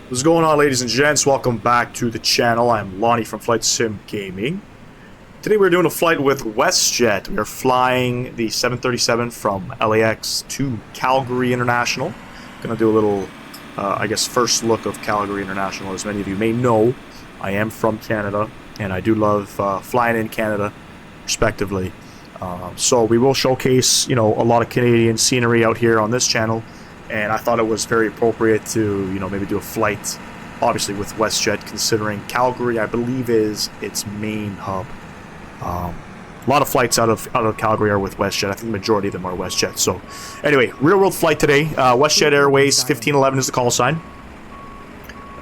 What's going on, ladies and gents? Welcome back to the channel. I'm Lonnie from FlightSim Gaming. Today we're doing a flight with WestJet. We are flying the 737 from LAX to Calgary International. Gonna do a little, I guess, first look of Calgary International. As many of you may know, I am from Canada, and I do love flying in Canada, respectively. So we will showcase, a lot of Canadian scenery out here on this channel. And I thought it was very appropriate to, maybe do a flight, obviously with WestJet, considering Calgary, I believe, is its main hub. A lot of flights out of Calgary are with WestJet. I think the majority of them are WestJet. So, anyway, real world flight today. WestJet Airways 1511 is the call sign.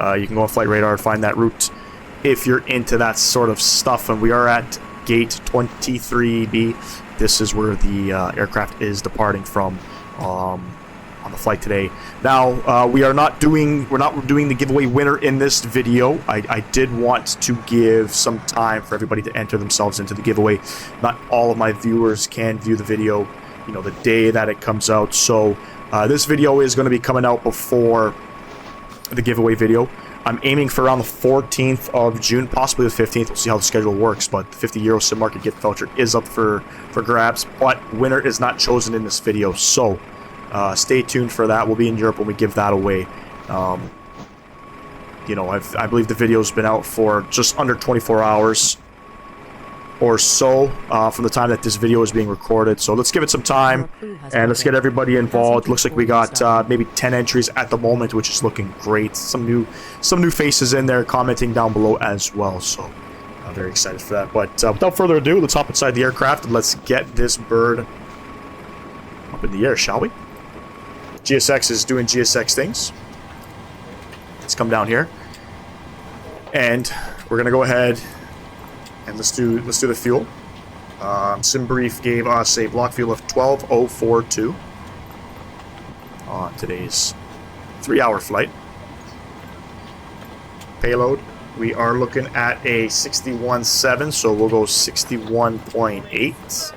You can go on Flight Radar and find that route if you're into that sort of stuff. And we are at gate 23B. This is where the aircraft is departing from. On the flight today. Now we're not doing the giveaway winner in this video. I did want to give some time for everybody to enter themselves into the giveaway. Not all of my viewers can view the video, the day that it comes out. So this video is going to be coming out before the giveaway video. I'm aiming for around the 14th of June, possibly the 15th. We'll see how the schedule works, but the 50 euro sim market gift voucher is up for grabs, but winner is not chosen in this video. So stay tuned for that. We'll be in Europe when we give that away. I believe the video's been out for just under 24 hours or so from the time that this video is being recorded. So let's give it some time and let's get everybody involved. Looks like we got maybe 10 entries at the moment, which is looking great. Some new faces in there commenting down below as well. So I'm very excited for that. But without further ado, let's hop inside the aircraft and let's get this bird up in the air, shall we? GSX is doing GSX things. Let's come down here, and we're gonna go ahead and let's do the fuel. SimBrief gave us a block fuel of 12,042 on today's 3-hour flight. Payload, we are looking at a 61.7, so we'll go 61.8,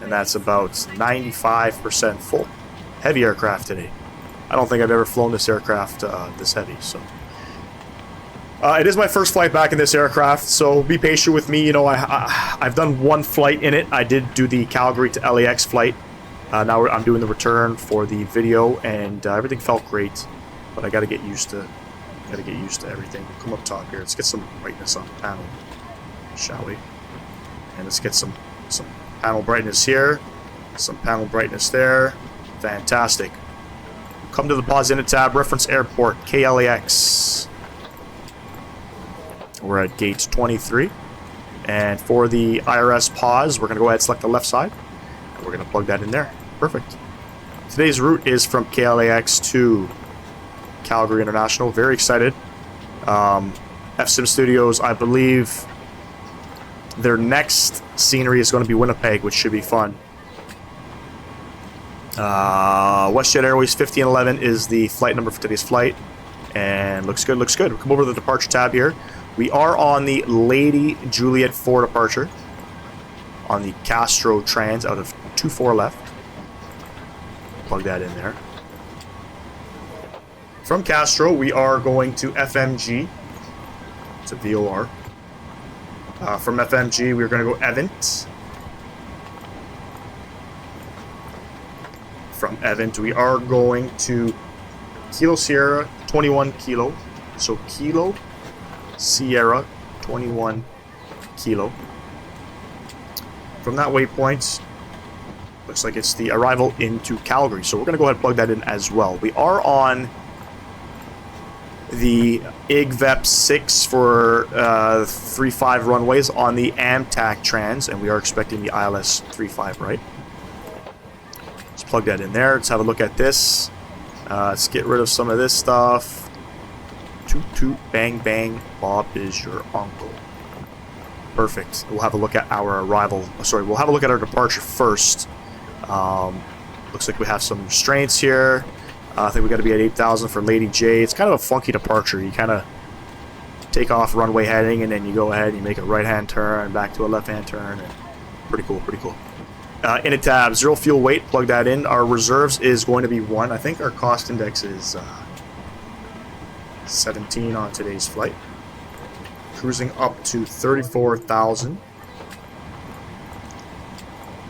and that's about 95% full. Heavy aircraft today. I don't think I've ever flown this aircraft this heavy, so it is my first flight back in this aircraft, so be patient with me. I've done one flight in it. I did do the Calgary to LAX flight. Now I'm doing the return for the video, and everything felt great, but I gotta get used to everything. We'll come up top here. Let's get some brightness on the panel, shall we? And let's get some panel brightness here, some panel brightness there. Fantastic. Come to the pause in tab, reference airport, KLAX. We're at gate 23. And for the IRS pause, we're going to go ahead and select the left side. And we're going to plug that in there. Perfect. Today's route is from KLAX to Calgary International. Very excited. FSIMSTUDIOS, I believe their next scenery is going to be Winnipeg, which should be fun. WestJet Airways 1511 is the flight number for today's flight, and looks good. We'll come over to the departure tab here. We are on the Lady Juliet 4 departure on the Castro Trans out of 24 left. Plug that in there. From Castro, we are going to FMG to VOR. From FMG, we're going to go Event. From Event, we are going to Kilo Sierra 21 Kilo. So Kilo Sierra 21 Kilo. From that waypoint, looks like it's the arrival into Calgary. So we're going to go ahead and plug that in as well. We are on the IGVEP 6 for 3.5 runways on the Amtrak Trans, and we are expecting the ILS 3.5, right? Let's plug that in there. Let's have a look at this. Let's get rid of some of this stuff. Toot toot, bang bang, Bob is your uncle. Perfect. We'll have a look at our arrival. Sorry, we'll have a look at our departure first. Looks like we have some restraints here. I think we got to be at 8,000 for Lady J. It's kind of a funky departure. You kind of take off runway heading, and then you go ahead and you make a right-hand turn, back to a left-hand turn. And pretty cool, pretty cool. In a tab, 0 fuel weight, plug that in. Our reserves is going to be 1. I think our cost index is 17 on today's flight. Cruising up to 34,000.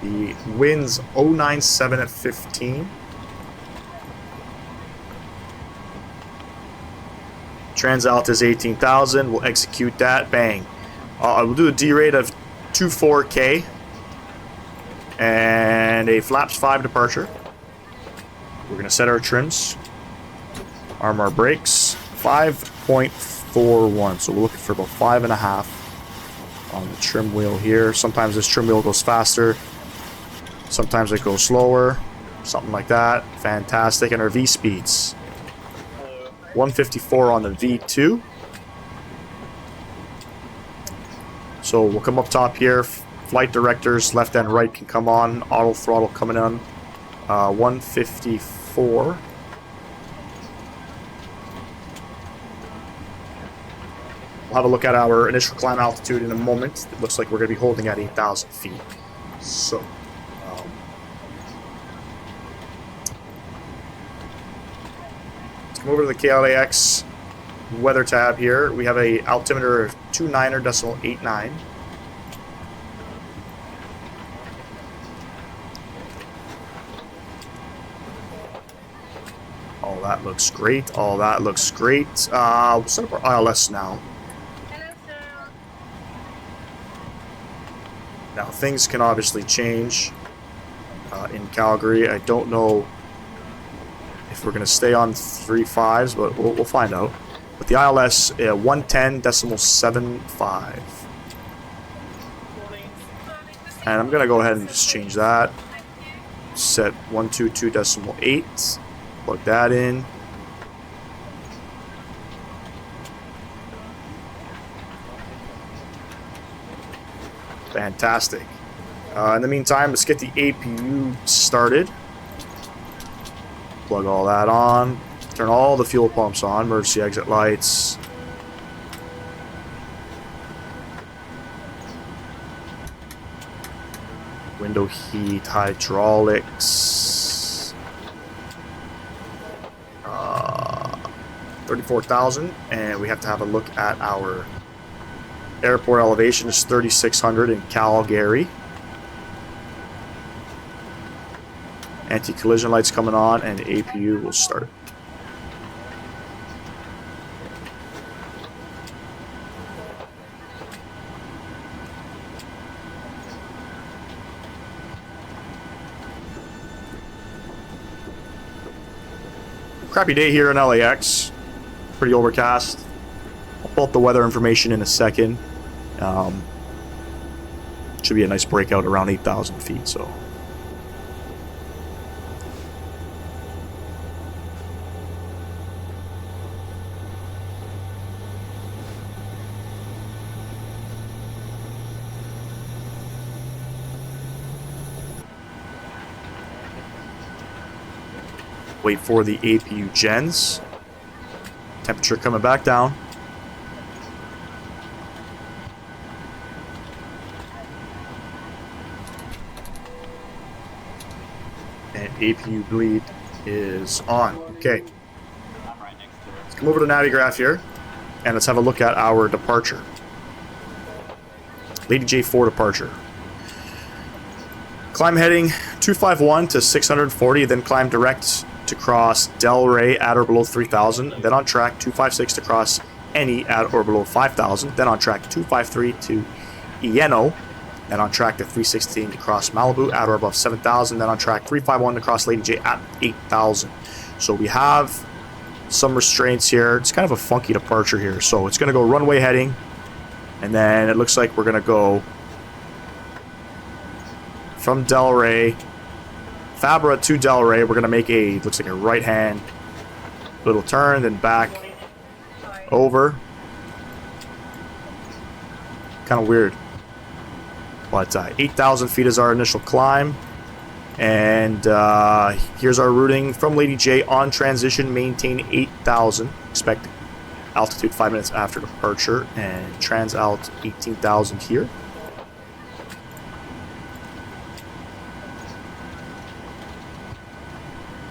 The wind's 097 at 15. Transalt is 18,000. We'll execute that. Bang. I will do a D rate of 24K and a flaps 5 departure. We're going to set our trims. Arm our brakes. 5.41. So we're looking for about 5.5 on the trim wheel here. Sometimes this trim wheel goes faster. Sometimes it goes slower. Something like that. Fantastic. And our V speeds. 154 on the V2. So we'll come up top here. Flight directors left and right can come on. Auto throttle coming on. 154. We'll have a look at our initial climb altitude in a moment. It looks like we're going to be holding at 8,000 feet. So let's come over to the KLAX weather tab here. We have a altimeter of 29.89. All that looks great. All that looks great. We'll set up our ILS now. Now things can obviously change in Calgary. I don't know if we're going to stay on 3.5s, but we'll find out. But the ILS 110.75. And I'm going to go ahead and just change that. Set 122.8. Plug that in. Fantastic. In the meantime, let's get the APU started. Plug all that on. Turn all the fuel pumps on. Emergency exit lights. Window heat, hydraulics. 34,000. And we have to have a look at our airport elevation. Is 3,600 in Calgary. Anti-collision lights coming on, and the APU will start. Crappy day here in LAX. Pretty overcast. I'll pull up the weather information in a second. Should be a nice breakout around 8,000 feet, so. Wait for the APU gens. Temperature coming back down. And APU bleed is on. Okay. Let's come over to Navigraph here. And let's have a look at our departure. Lady J4 departure. Climb heading 251 to 640, then climb direct to cross Delray at or below 3,000, then on track 256 to cross Eni at or below 5,000, then on track 253 to Ieno, then on track to 316 to cross Malibu at or above 7,000, then on track 351 to cross Lady J at 8,000. So we have some restraints here. It's kind of a funky departure here. So it's going to go runway heading, and then it looks like we're going to go from Delray, Fabra to Delray. We're going to make a, looks like a right hand little turn, then back over. Kind of weird. But 8,000 feet is our initial climb. And here's our routing from Lady J on transition. Maintain 8,000. Expect altitude 5 minutes after departure. And transalt 18,000 here.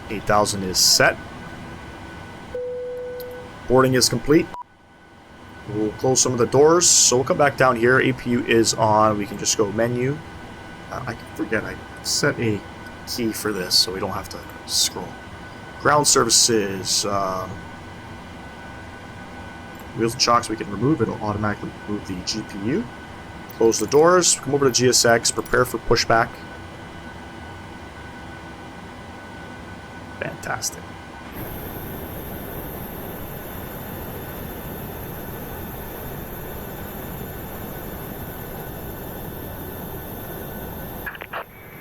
$8,000 is set. Boarding is complete. We'll close some of the doors. So we'll come back down here. APU is on. We can just go menu. I forget I set a key for this so we don't have to scroll. Ground services. Wheels and shocks we can remove. It'll automatically remove the GPU. Close the doors. Come over to GSX. Prepare for pushback. Fantastic.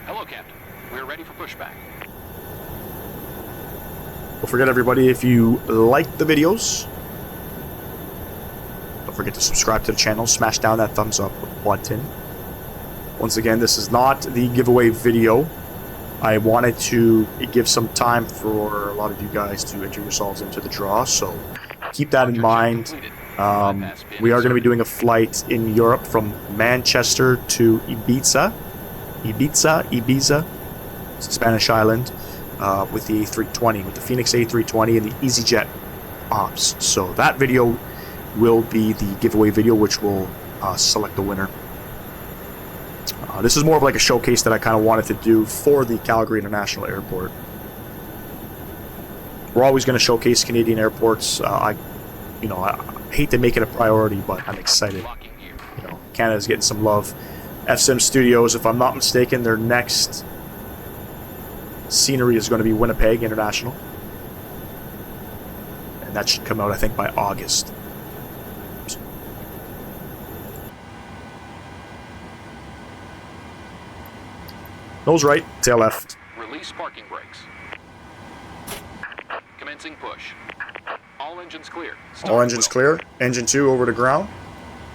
Hello, Captain. We're ready for pushback. Don't forget, everybody, if you like the videos, don't forget to subscribe to the channel. Smash down that thumbs up button. Once again, this is not the giveaway video. I wanted to give some time for a lot of you guys to enter yourselves into the draw, so keep that in mind. We are going to be doing a flight in Europe from Manchester to Ibiza. Ibiza, it's a Spanish island, with the A320, with the Phoenix A320 and the EasyJet OPS. So that video will be the giveaway video, which will select the winner. This is more of like a showcase that I kind of wanted to do for the Calgary International Airport. We're always going to showcase Canadian airports. I hate to make it a priority, but I'm excited. Canada's getting some love. FSIMSTUDIOS, if I'm not mistaken, their next scenery is going to be Winnipeg International. And that should come out, I think, by August. Nose right, tail left. Release parking brakes. Commencing push. All engines clear. All engines clear. Engine 2 over to ground.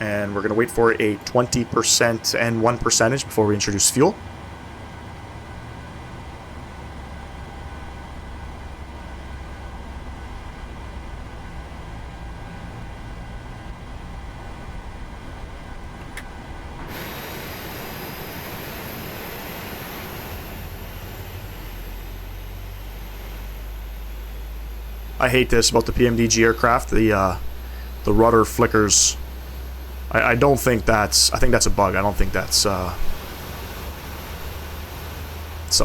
And we're going to wait for a 20% and 1 percentage before we introduce fuel. I hate this about the PMDG aircraft. The rudder flickers. I don't think that's... I think that's a bug. I don't think that's something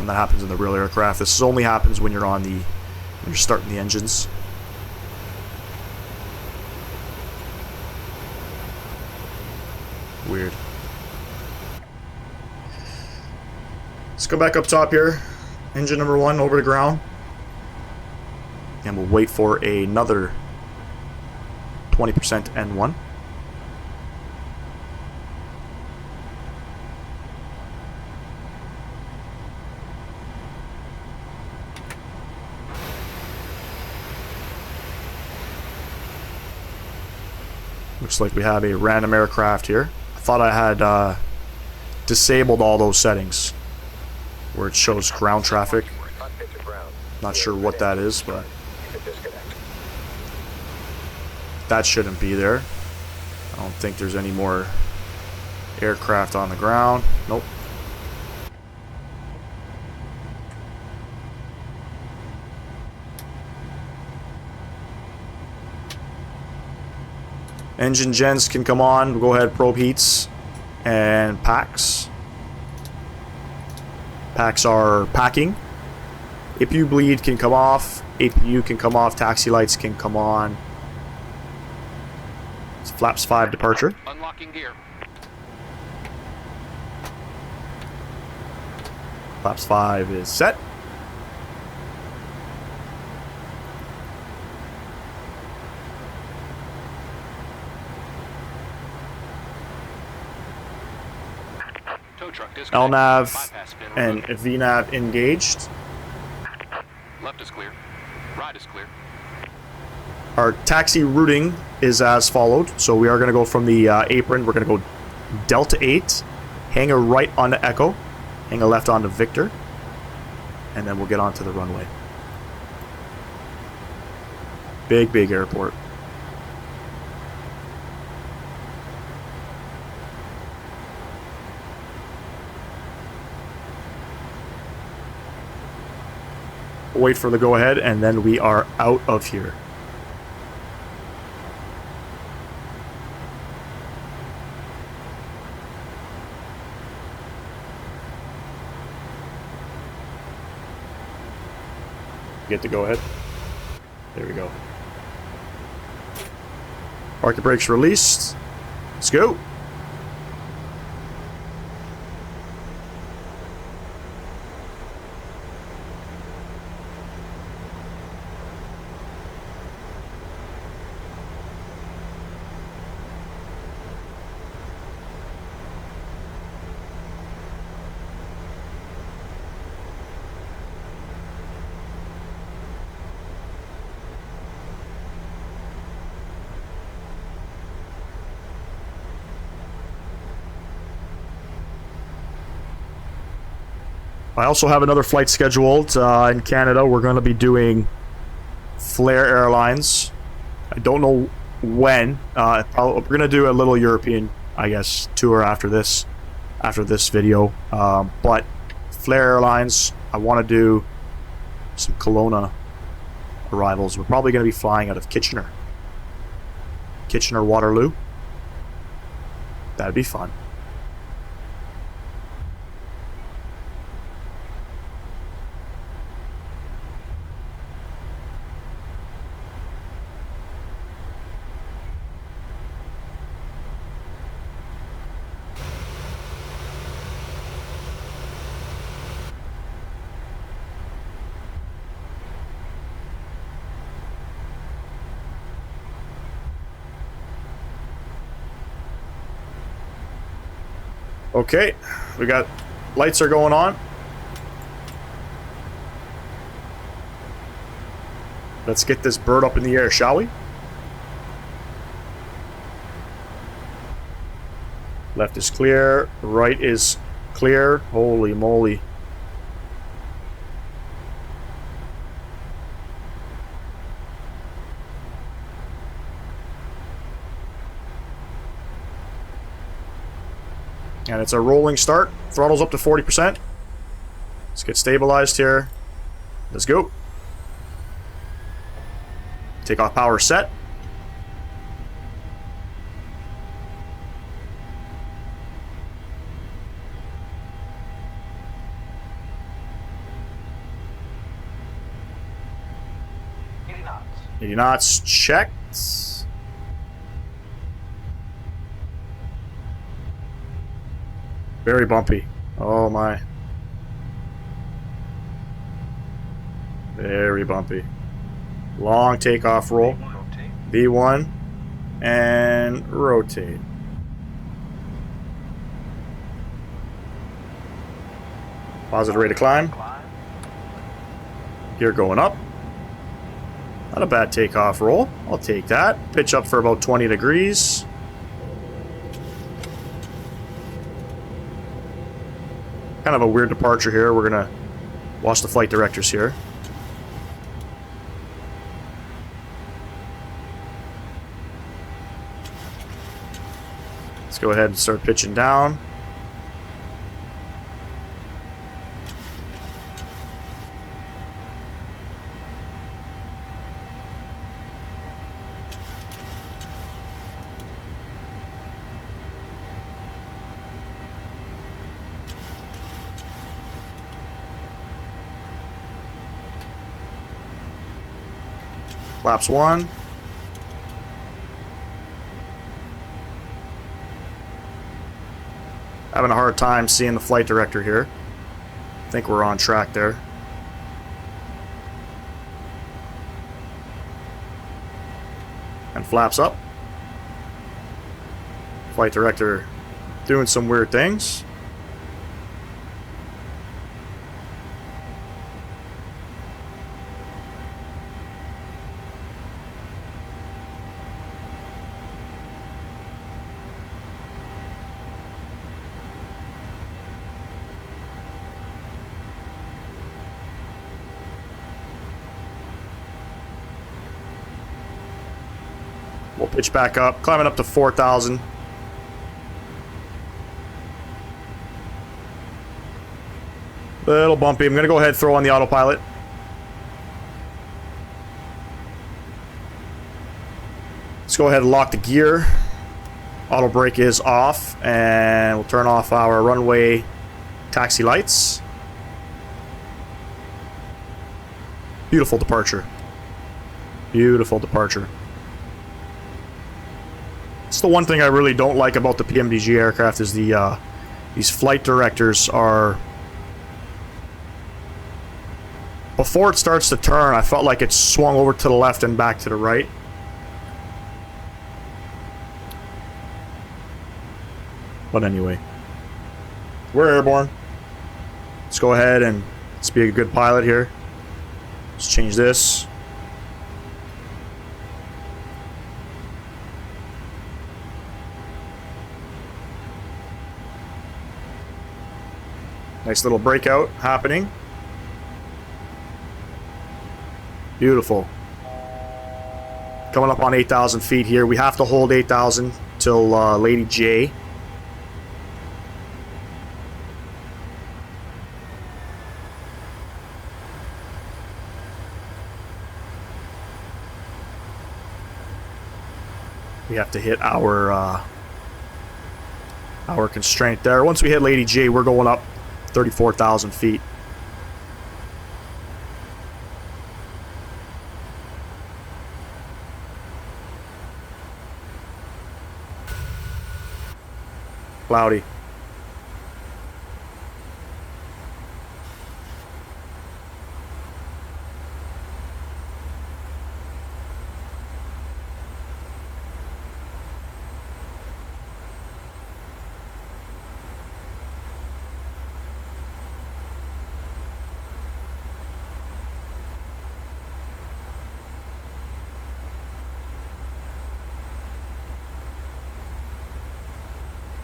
that happens in the real aircraft. This only happens when you're on the... when you're starting the engines. Weird. Let's go back up top here. Engine number 1 over to ground. And we'll wait for another 20% N1. Looks like we have a random aircraft here. I thought I had disabled all those settings where it shows ground traffic. Not sure what that is, but that shouldn't be there. I don't think there's any more aircraft on the ground. Nope. Engine gens can come on. We'll go ahead, probe heats and packs. Packs are packing. APU bleed can come off. APU can come off. Taxi lights can come on. It's flaps 5 departure. Unlocking gear. Flaps 5 is set. LNAV and VNAV engaged. Left is clear. Right is clear. Our taxi routing is as followed. So we are going to go from the apron. We're going to go Delta 8, hang a right onto Echo, hang a left onto Victor, and then we'll get onto the runway. Big airport. Wait for the go-ahead, and then we are out of here. Get to go ahead. There we go. Park the brakes released. Let's go. I also have another flight scheduled in Canada. We're going to be doing Flair Airlines. I don't know when. We're going to do a little European, I guess, tour after this video. But Flair Airlines, I want to do some Kelowna arrivals. We're probably going to be flying out of Kitchener. Kitchener-Waterloo. That'd be fun. Okay, we got lights are going on. Let's get this bird up in the air, shall we? Left is clear, right is clear. Holy moly. And it's a rolling start. Throttle's up to 40%. Let's get stabilized here. Let's go. Takeoff power set. knots. 80 knots checked. Very bumpy. Oh my. Very bumpy. Long takeoff roll. V1 and rotate. Positive rate of climb. Gear going up. Not a bad takeoff roll. I'll take that. Pitch up for about 20 degrees. Kind of a weird departure here. We're gonna watch the flight directors here. Let's go ahead and start pitching down. Flaps 1. Having a hard time seeing the flight director here. I think we're on track there. And flaps up. Flight director doing some weird things. We'll pitch back up, climbing up to 4,000. Little bumpy. I'm going to go ahead and throw on the autopilot. Let's go ahead and lock the gear. Auto brake is off, and we'll turn off our runway taxi lights. Beautiful departure. Beautiful departure. It's the one thing I really don't like about the PMDG aircraft is the these flight directors are... Before it starts to turn, I felt like it swung over to the left and back to the right. But anyway, we're airborne. Let's go ahead and let's be a good pilot here. Let's change this. Nice little breakout happening. Beautiful. Coming up on 8,000 feet here. We have to hold 8,000 till Lady J. We have to hit our constraint there. Once we hit Lady J, we're going up 34,000 feet. Cloudy.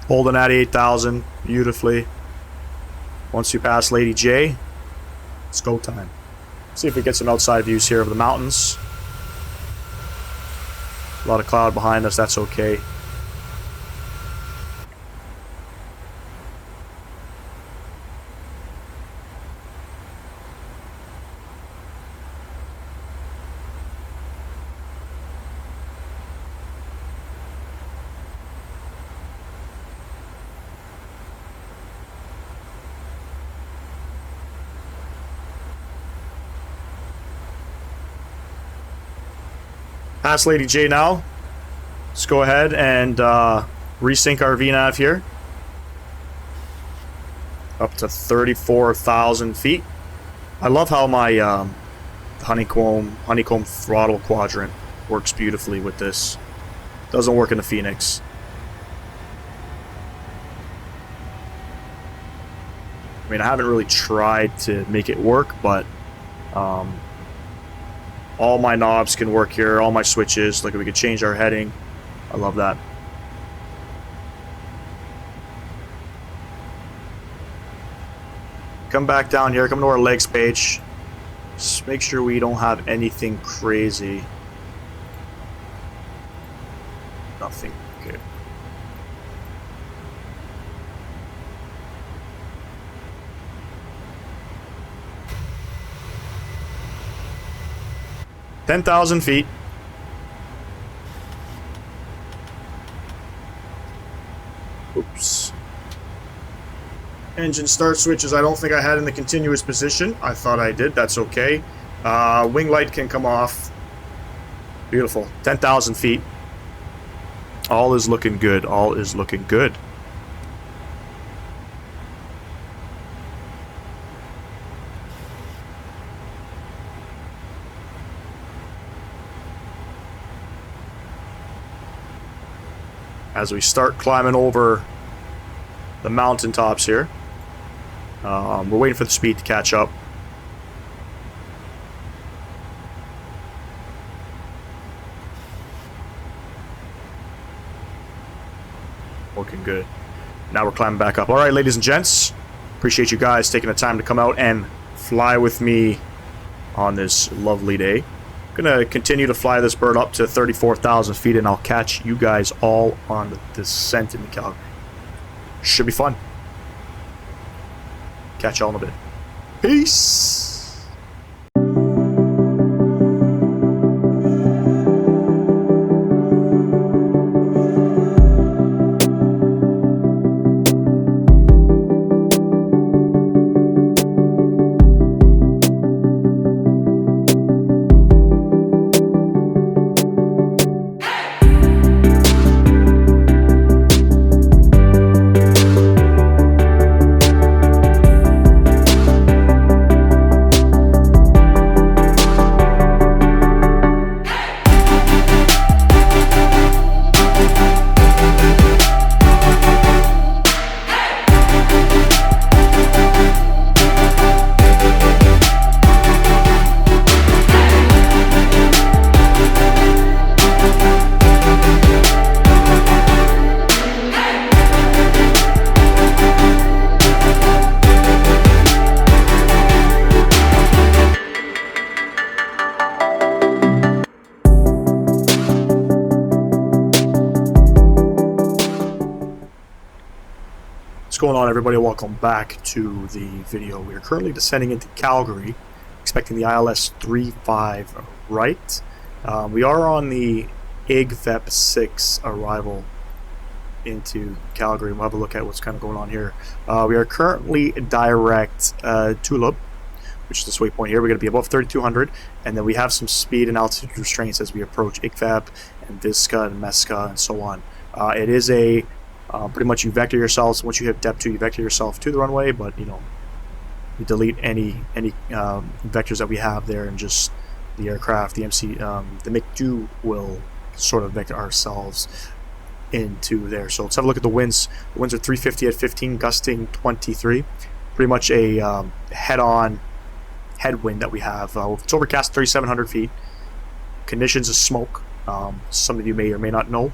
Holding at 8,000 beautifully. Once you pass Lady J, it's go time. See if we get some outside views here of the mountains. A lot of cloud behind us, that's okay. Past Lady J now. Let's go ahead and resync our VNAV here. Up to 34,000 feet. I love how my Honeycomb throttle quadrant works beautifully with this. Doesn't work in the Phoenix. I mean, I haven't really tried to make it work, but all my knobs can work here, all my switches. Like, we could change our heading. I love that. Come back down here, come to our legs page. Just make sure we don't have anything crazy. Nothing. Okay. $10,000 feet. Oops. Engine start switches, I don't think I had in the continuous position. I thought I did. That's okay. Wing light can come off. Beautiful. 10,000 feet. All is looking good. All is looking good. As we start climbing over the mountaintops here. We're waiting for the speed to catch up. Working good. Now we're climbing back up. Alright, ladies and gents. Appreciate you guys taking the time to come out and fly with me on this lovely day. I'm gonna continue to fly this bird up to 34,000 feet, and I'll catch you guys all on the descent into Calgary. Should be fun. Catch y'all in a bit. Peace! going on, everybody? Welcome back to the video. We are currently descending into Calgary, expecting the ILS 35 right. We are on the EVO 6 arrival into Calgary. We'll have a look at what's kind of going on here. We are currently direct Tulip, which is this waypoint here. We're going to be above 3,200, and then we have some speed and altitude restraints as we approach ICVAP and Visca and Mesca and so on. It is a pretty much you vector yourselves. Once you hit depth 2, you vector yourself to the runway, but you delete any vectors that we have there, and just the aircraft, the MSFS will sort of vector ourselves into there. So let's have a look at the winds. The winds are 350 at 15, gusting 23. Pretty much a head-on headwind that we have. It's overcast 3,700 feet. Conditions of smoke. Some of you may or may not know.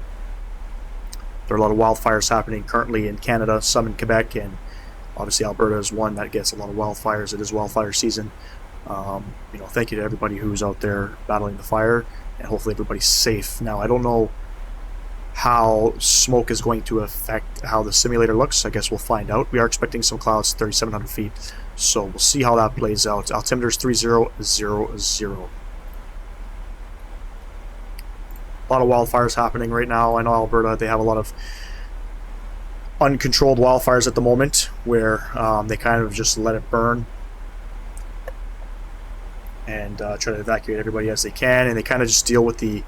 There are a lot of wildfires happening currently in Canada, some in Quebec, and obviously Alberta is one that gets a lot of wildfires. It is wildfire season. Thank you to everybody who's out there battling the fire, and hopefully everybody's safe. Now, I don't know how smoke is going to affect how the simulator looks. I guess we'll find out. We are expecting some clouds 3,700 feet, so we'll see how that plays out. Altimeter is 3000. A lot of wildfires happening right now. I know Alberta, they have a lot of uncontrolled wildfires at the moment where they kind of just let it burn and try to evacuate everybody as they can, and they kind of just deal with the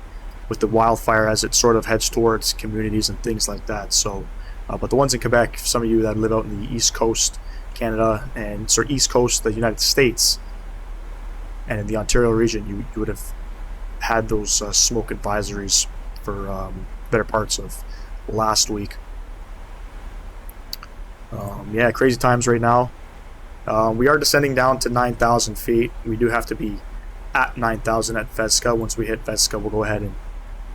wildfire as it sort of heads towards communities and things like that. So, but the ones in Quebec, some of you that live out in the East Coast, Canada, and East Coast, the United States, and in the Ontario region, you would have had those smoke advisories for better parts of last week. Yeah, crazy times right now. We are descending down to 9,000 feet. We do have to be at 9,000 at Vesca. Once we hit Vesca, we'll go ahead and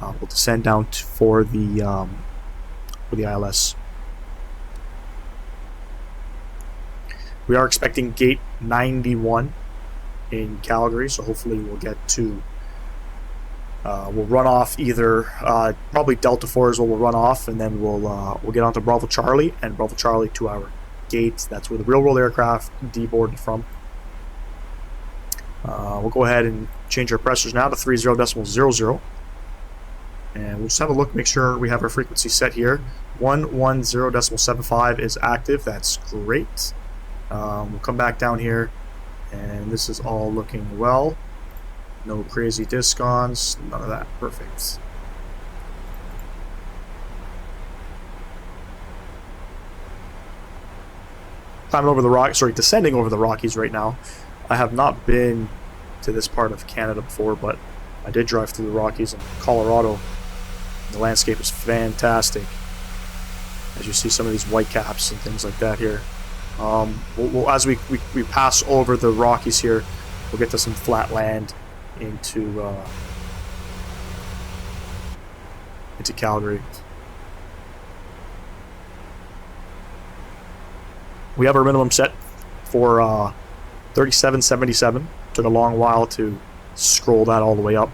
we'll descend down for the ILS. We are expecting gate 91 in Calgary, so hopefully we'll get to we'll run off either probably Delta 4 is what we'll run off, and then we'll get onto Bravo Charlie, and Bravo Charlie to our gate. That's where the Real World aircraft deboarded from. We'll go ahead and change our pressures now to 30.00, and we'll just have a look, make sure we have our frequency set here. 110.75 is active. That's great. We'll come back down here, and this is all looking well. No crazy discons, none of that. Perfect. Climbing over the rock, descending over the Rockies right now. I have not been to this part of Canada before, but I did drive through the Rockies in Colorado. The landscape is fantastic, as you see some of these white caps and things like that here. As we pass over the Rockies here, we'll get to some flat land into Calgary. We have our minimum set for 37.77. Took a long while to scroll that all the way up.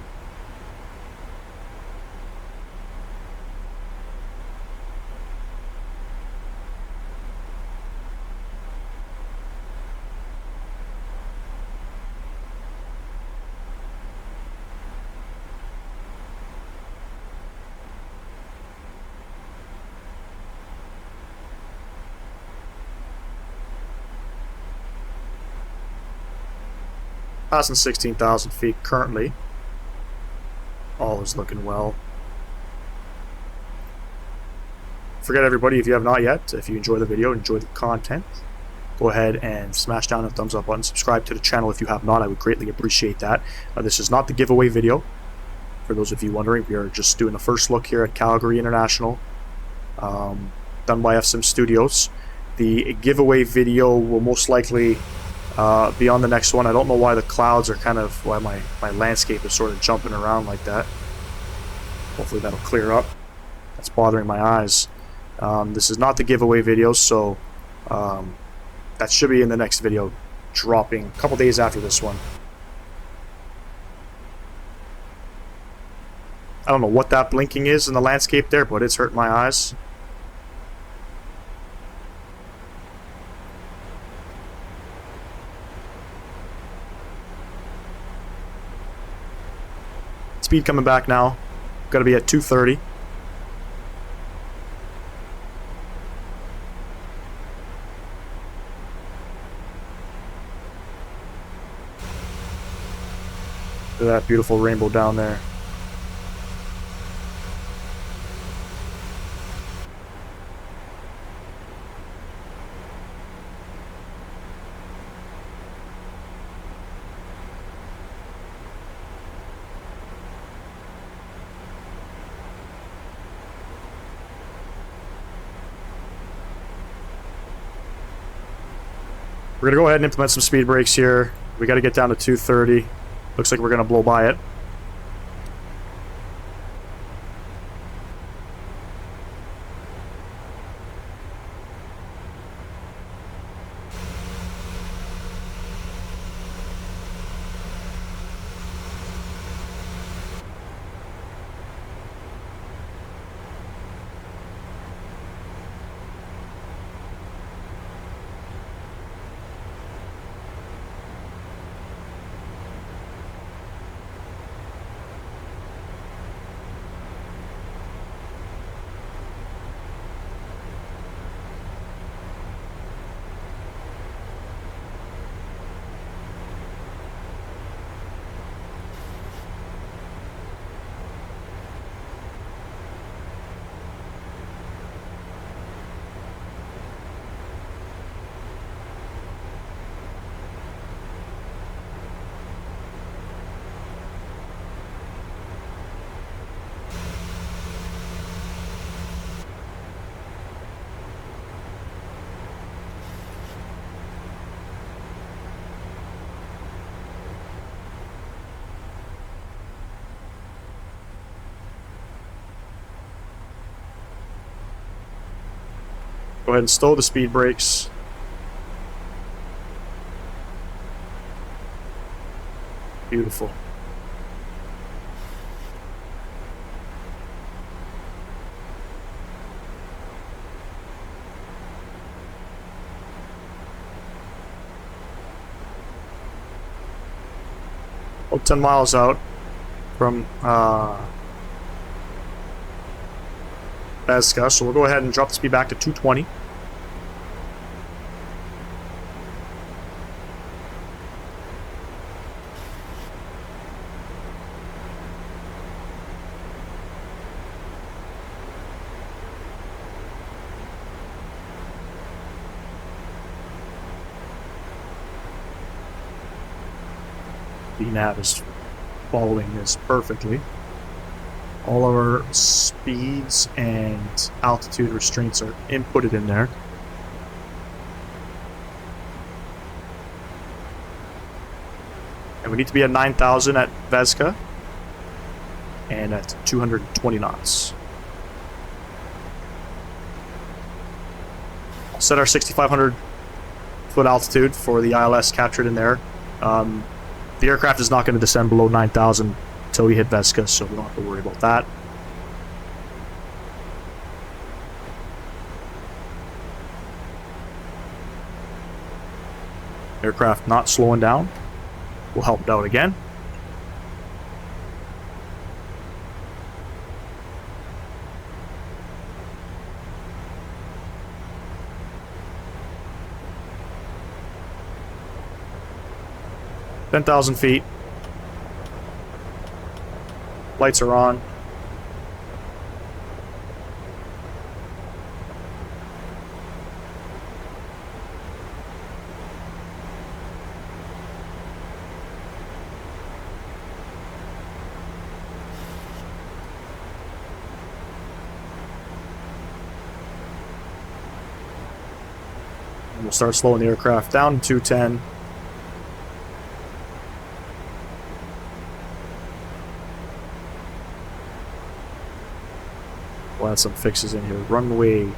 Passing 16,000 feet currently. All is looking well. Forget everybody, if you have not yet, if you enjoy the video, enjoy the content, go ahead and smash down the thumbs up button. Subscribe to the channel if you have not. I would greatly appreciate that. This is not the giveaway video. For those of you wondering, we are just doing a first look here at Calgary International, done by FSIMSTUDIOS. The giveaway video will most likely be on the next one. I don't know why the clouds are why my landscape is sort of jumping around like that. Hopefully that'll clear up. That's bothering my eyes. This is not the giveaway video, so that should be in the next video, dropping a couple days after this one. I don't know what that blinking is in the landscape there, but it's hurting my eyes. speed coming back now. Got to be at 230. Look at that beautiful rainbow down there. We're going to go ahead and implement some speed brakes here. We got to get down to 230. Looks like we're going to blow by it. Go ahead and stow the speed brakes. Beautiful. About 10 miles out from Vesca, so we'll go ahead and drop the speed back to 220. The nav is following this perfectly. All of our speeds and altitude restraints are inputted in there. And we need to be at 9,000 at Vesca and at 220 knots. I'll set our 6,500 foot altitude for the ILS captured in there. The aircraft is not going to descend below 9,000 until we hit Vesca, so we don't have to worry about that. Aircraft not slowing down. We'll help it out again. $10,000 feet. Lights are on. And we'll start slowing the aircraft down to 210. We'll add some fixes in here. Runway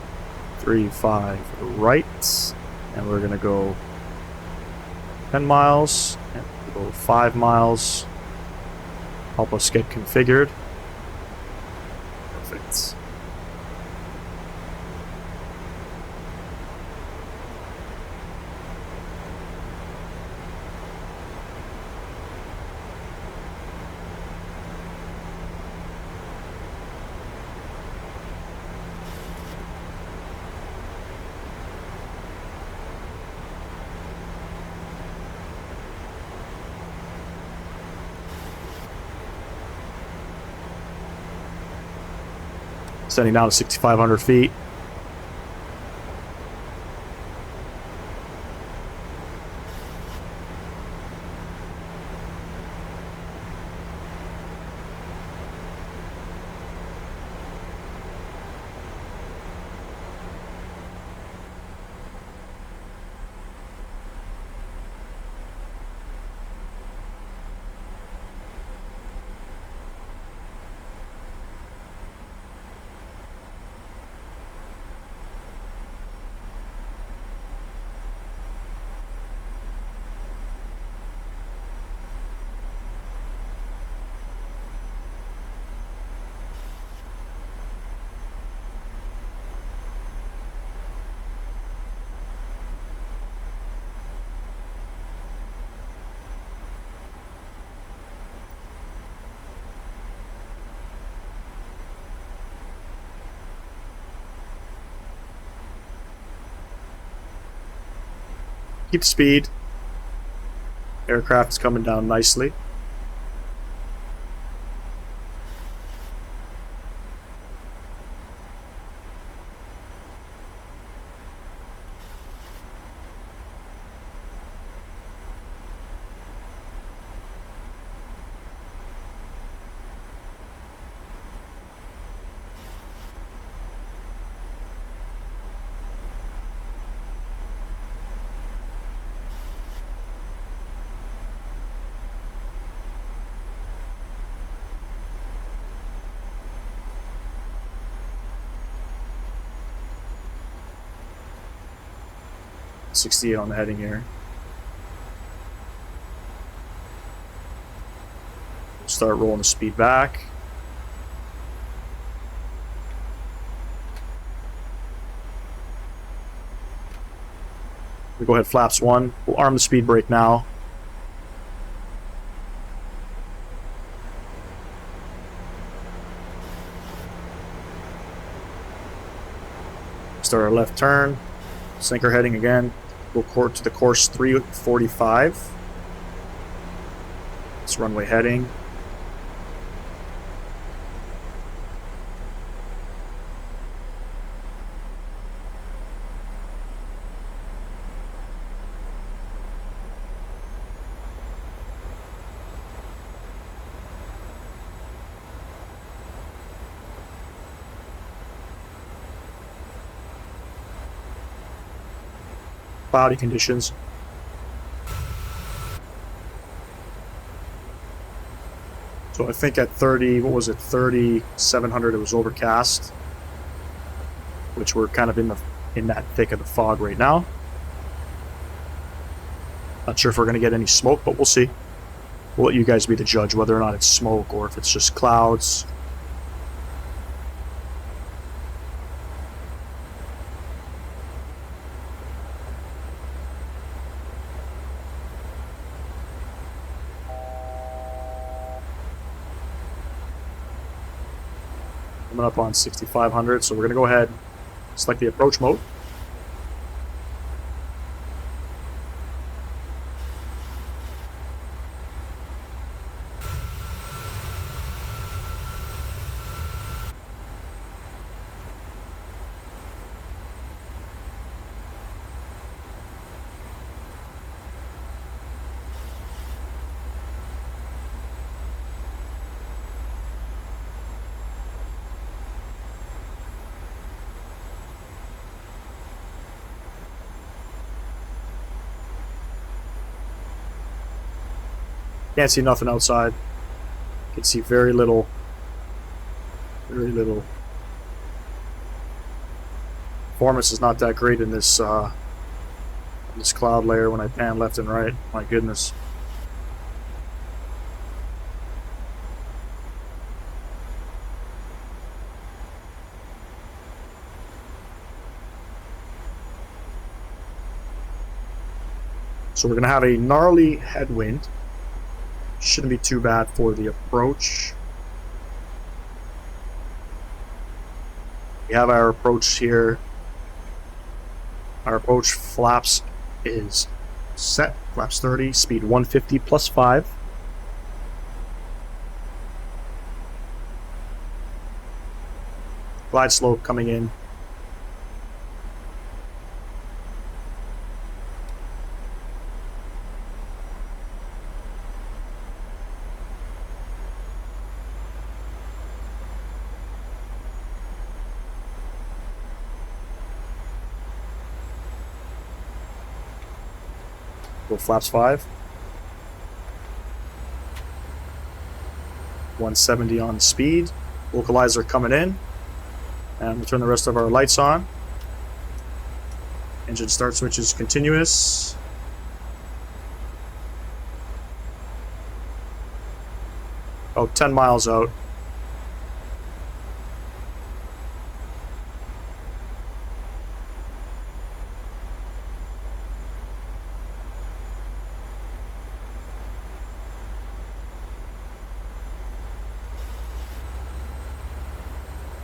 35 right, and we're gonna go 10 miles and we'll go 5 miles. Help us get configured. Perfect. Sending down to 6,500 feet. Keep speed. Aircraft is coming down nicely. .68 on the heading here. We'll start rolling the speed back. We go ahead, flaps 1. We'll arm the speed brake now. Start our left turn. Sinker heading again. We'll to the course 345. It's runway heading. Cloudy conditions. So I think at 30, what was it, 3,700, it was overcast, which we're kind of in that thick of the fog right now. Not sure if we're going to get any smoke, but we'll see. We'll let you guys be the judge whether or not it's smoke or if it's just clouds. Coming up on 6,500, so we're going to go ahead, select the approach mode. Can't see nothing outside. Can see very little. Very little. Performance is not that great in this cloud layer when I pan left and right. My goodness. So we're going to have a gnarly headwind. Shouldn't be too bad for the approach. We have our approach here. Our approach flaps is set. Flaps 30, speed 150 plus 5. Glide slope coming in. Go flaps 5. 170 on speed. Localizer coming in. And we'll turn the rest of our lights on. Engine start switch is continuous. Oh, 10 miles out.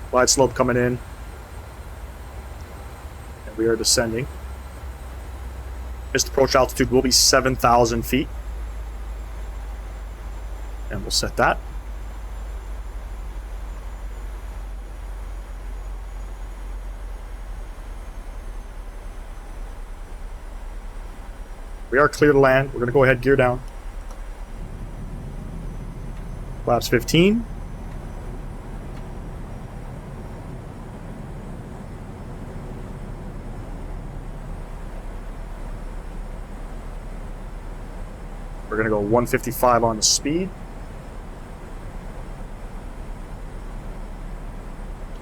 Glide slope coming in. And we are descending. Missed approach altitude will be 7,000 feet. And we'll set that. We are clear to land. We're going to go ahead, gear down. Flaps 15. We're going to go 155 on the speed.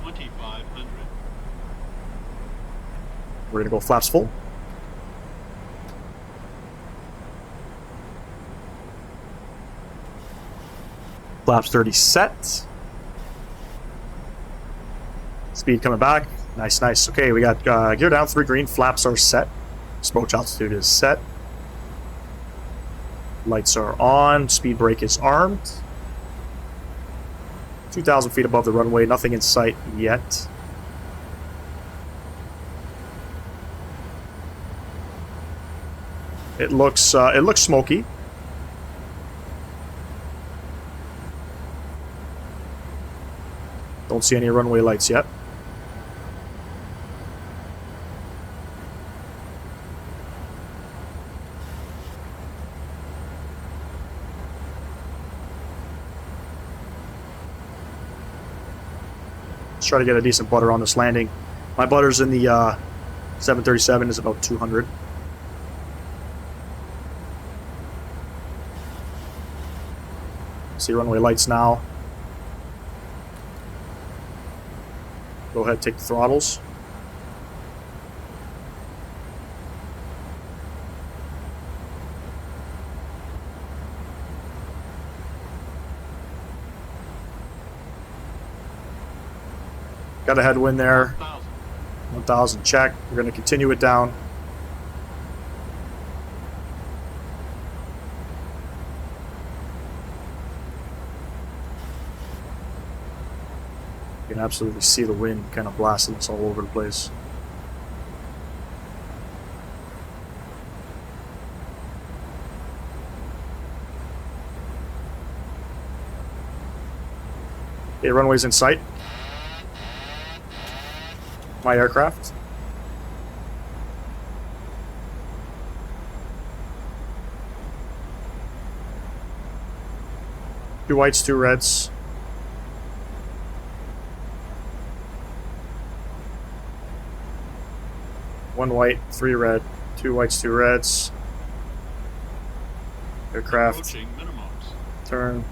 2,500. We're going to go flaps full. Flaps 30 set. Speed coming back. Nice, nice. Okay, we got gear down, 3 green. Flaps are set. Approach altitude is set. Lights are on. Speed brake is armed. 2,000 feet above the runway. Nothing in sight yet. It looks smoky. Don't see any runway lights yet. Let's try to get a decent butter on this landing. My butter's in the 737 is about 200. See runway lights now. Go ahead, take the throttles. Got a headwind there. 1,000 check. We're going to continue it down. You can absolutely see the wind kind of blasting us all over the place. Okay, runway's in sight. My aircraft. Two whites, two reds. One white, 3 red, 2 whites, 2 reds. Aircraft. Approaching minimums. Turn.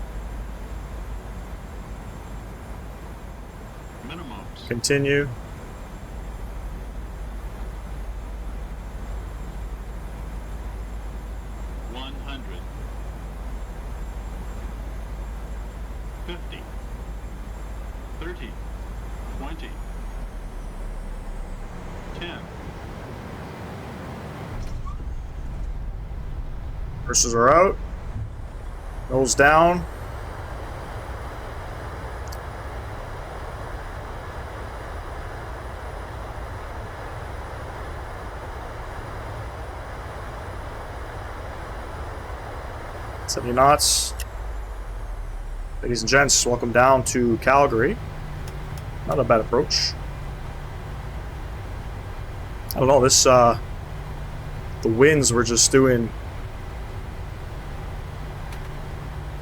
Minimums. Continue. Bristles are out. Nose down. $70 knots. Ladies and gents, welcome down to Calgary. Not a bad approach. I don't know, this, the winds were just doing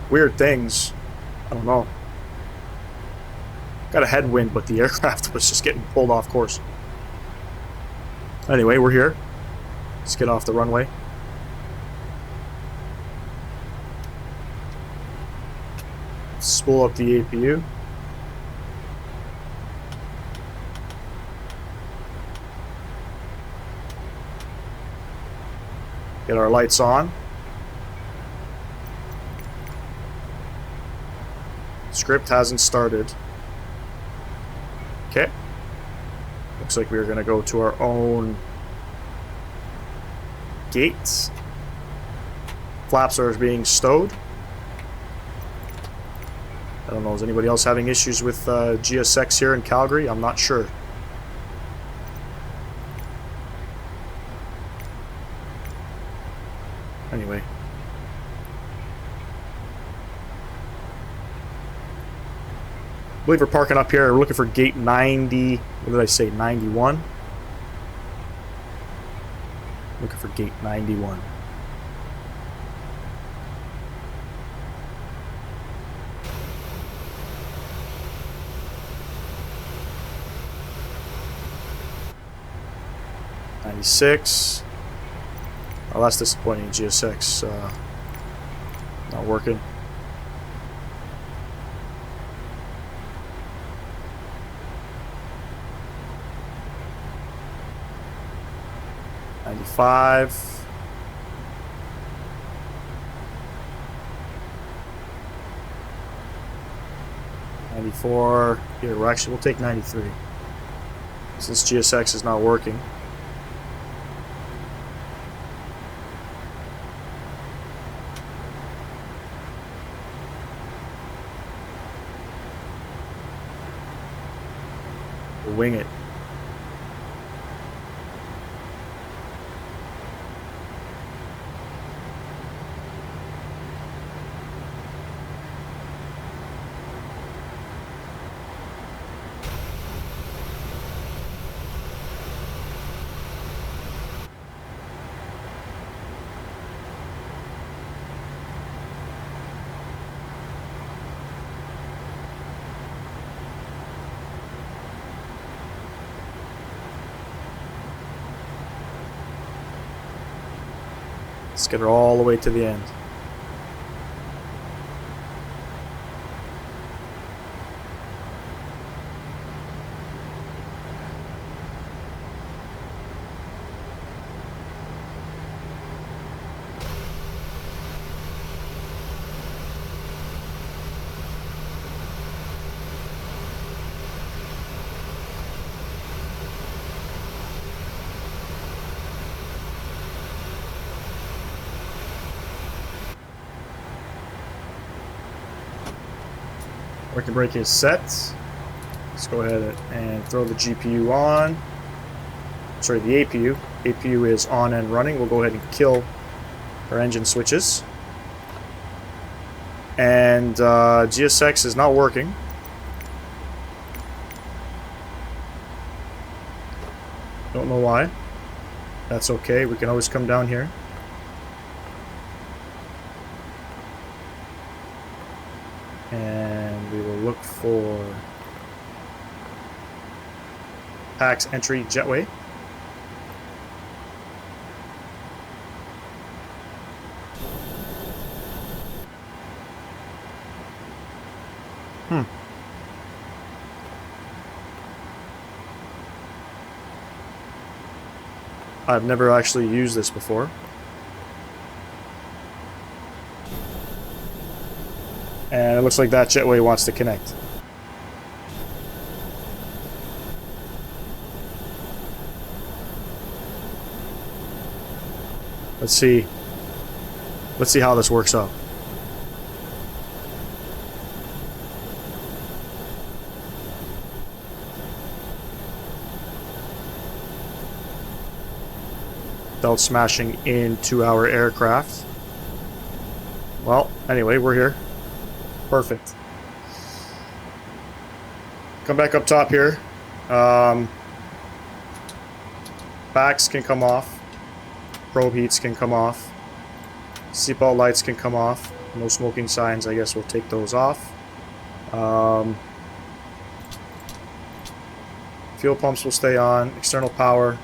weird things. I don't know. Got a headwind, but the aircraft was just getting pulled off course. Anyway, we're here. Let's get off the runway. Spool up the APU. Get our lights on. Script hasn't started. Okay. Looks like we're going to go to our own gates. Flaps are being stowed. I don't know, is anybody else having issues with GSX here in Calgary? I'm not sure. Anyway. I believe we're parking up here. We're looking for gate 90. What did I say? 91? Looking for gate 91. '96. Oh, that's disappointing. GSX not working. '95. '94. Here, we'll take 93. Since GSX is not working. We'll wing it. Let's get her all the way to the end. Working brake is set. Let's go ahead and throw the GPU on. Sorry, the APU. APU is on and running. We'll go ahead and kill our engine switches. And GSX is not working. Don't know why. That's okay. We can always come down here. And we will look for PAX entry jetway. I've never actually used this before. And it looks like that jetway wants to connect. Let's see how this works out. Without smashing into our aircraft. Well, anyway, we're here. Perfect. Come back up top here. Backs can come off. Probe heats can come off. Seatbelt lights can come off. No smoking signs, I guess we'll take those off. Fuel pumps will stay on. External power.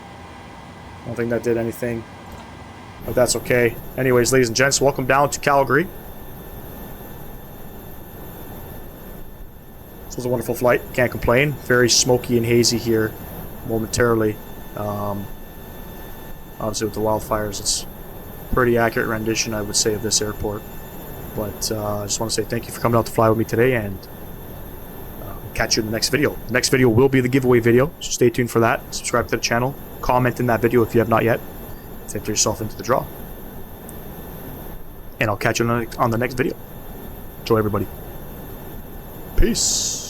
I don't think that did anything. But that's okay. Anyways, ladies and gents, welcome down to Calgary. This was a wonderful flight. Can't complain. Very smoky and hazy here momentarily. Obviously with the wildfires, it's a pretty accurate rendition, I would say, of this airport. But I just want to say thank you for coming out to fly with me today, and catch you in the next video. The next video will be the giveaway video, so stay tuned for that. Subscribe to the channel. Comment in that video if you have not yet. Enter yourself into the draw. And I'll catch you on the next video. Enjoy, everybody. Peace.